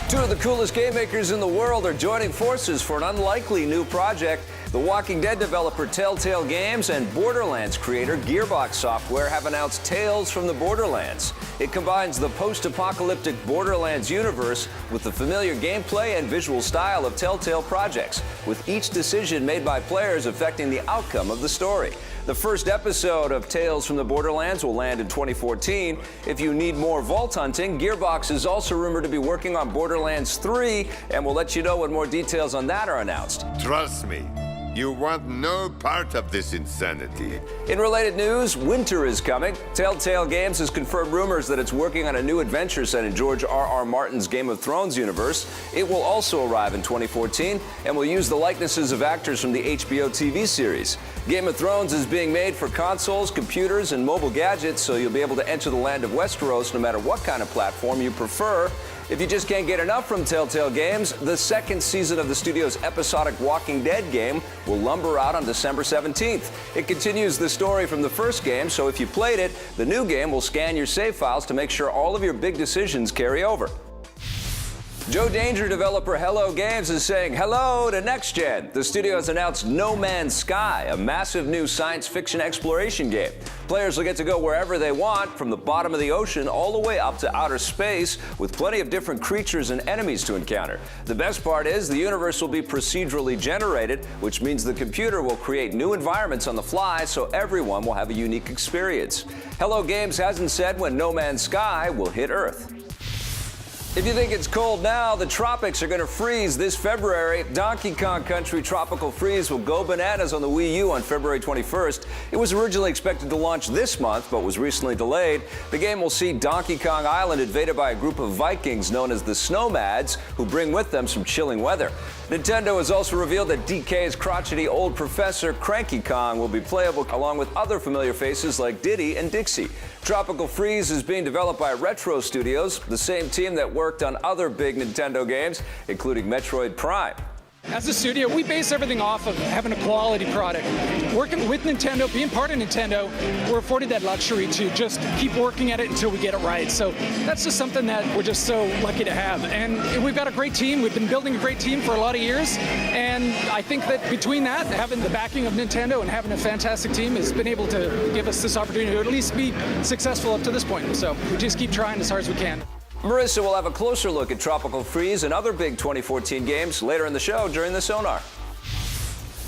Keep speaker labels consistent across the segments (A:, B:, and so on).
A: Two of the coolest game makers in the world are joining forces for an unlikely new project. The Walking Dead developer Telltale Games and Borderlands creator Gearbox Software have announced Tales from the Borderlands. It combines the post-apocalyptic Borderlands universe with the familiar gameplay and visual style of Telltale projects, with each decision made by players affecting the outcome of the story. The first episode of Tales from the Borderlands will land in 2014. If you need more vault hunting, Gearbox is also rumored to be working on Borderlands 3, and we'll let you know when more details on that are announced.
B: Trust me, you want no part of this insanity.
A: In related news, winter is coming. Telltale Games has confirmed rumors that it's working on a new adventure set in George R.R. Martin's Game of Thrones universe. It will also arrive in 2014 and will use the likenesses of actors from the HBO TV series. Game of Thrones is being made for consoles, computers, and mobile gadgets, so you'll be able to enter the land of Westeros no matter what kind of platform you prefer. If you just can't get enough from Telltale Games, the second season of the studio's episodic Walking Dead game will lumber out on December 17th. It continues the story from the first game, so if you played it, the new game will scan your save files to make sure all of your big decisions carry over. Joe Danger developer Hello Games is saying hello to Next Gen. The studio has announced No Man's Sky, a massive new science fiction exploration game. Players will get to go wherever they want, from the bottom of the ocean all the way up to outer space, with plenty of different creatures and enemies to encounter. The best part is the universe will be procedurally generated, which means the computer will create new environments on the fly, so everyone will have a unique experience. Hello Games hasn't said when No Man's Sky will hit Earth. If you think it's cold now, the tropics are going to freeze this February. Donkey Kong Country Tropical Freeze will go bananas on the Wii U on February 21st. It was originally expected to launch this month, but was recently delayed. The game will see Donkey Kong Island invaded by a group of Vikings known as the Snowmads, who bring with them some chilling weather. Nintendo has also revealed that DK's crotchety old professor, Cranky Kong, will be playable along with other familiar faces like Diddy and Dixie. Tropical Freeze is being developed by Retro Studios, the same team that worked on other big Nintendo games, including Metroid Prime.
C: As a studio, we base everything off of having a quality product. Working with Nintendo, being part of Nintendo, we're afforded that luxury to just keep working at it until we get it right. So that's just something that we're just so lucky to have. And we've got a great team. We've been building a great team for a lot of years. And I think that between that, having the backing of Nintendo and having a fantastic team has been able to give us this opportunity to at least be successful up to this point. So we just keep trying as hard as we can.
A: Marissa will have a closer look at Tropical Freeze and other big 2014 games later in the show during the Sonar.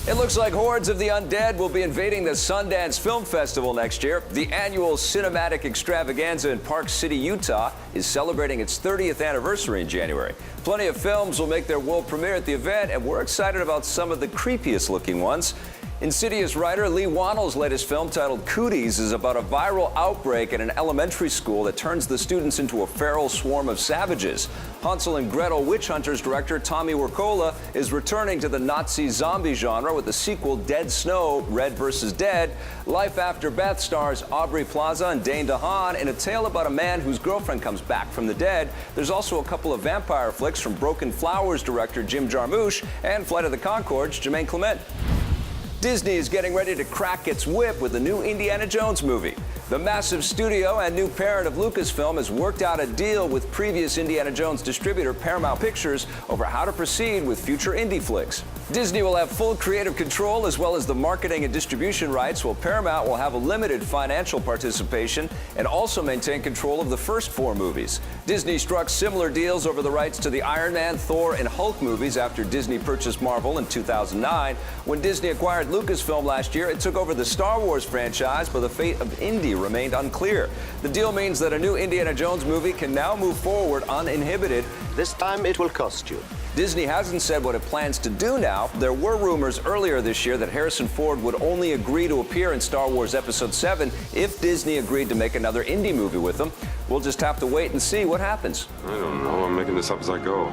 A: It looks like hordes of the undead will be invading the Sundance Film Festival next year. The annual cinematic extravaganza in Park City, Utah is celebrating its 30th anniversary in January. Plenty of films will make their world premiere at the event, and we're excited about some of the creepiest looking ones. Insidious writer Lee Wannell's latest film, titled Cooties, is about a viral outbreak at an elementary school that turns the students into a feral swarm of savages. Hansel and Gretel Witch Hunters director Tommy Wirkola is returning to the Nazi zombie genre with the sequel Dead Snow, Red vs. Dead. Life After Beth stars Aubrey Plaza and Dane DeHaan in a tale about a man whose girlfriend comes back from the dead. There's also a couple of vampire flicks from Broken Flowers director Jim Jarmusch and Flight of the Conchords' Jermaine Clement. Disney is getting ready to crack its whip with the new Indiana Jones movie. The massive studio and new parent of Lucasfilm has worked out a deal with previous Indiana Jones distributor Paramount Pictures over how to proceed with future indie flicks. Disney will have full creative control as well as the marketing and distribution rights, while Paramount will have a limited financial participation and also maintain control of the first 4 movies. Disney struck similar deals over the rights to the Iron Man, Thor, and Hulk movies after Disney purchased Marvel in 2009. When Disney acquired Lucasfilm last year, it took over the Star Wars franchise, but the fate of Indy remained unclear. The deal means that a new Indiana Jones movie can now move forward uninhibited.
D: This time it will cost you.
A: Disney hasn't said what it plans to do now. There were rumors earlier this year that Harrison Ford would only agree to appear in Star Wars Episode 7 if Disney agreed to make another indie movie with him. We'll just have to wait and see what happens.
E: I don't know. I'm making this up as I go.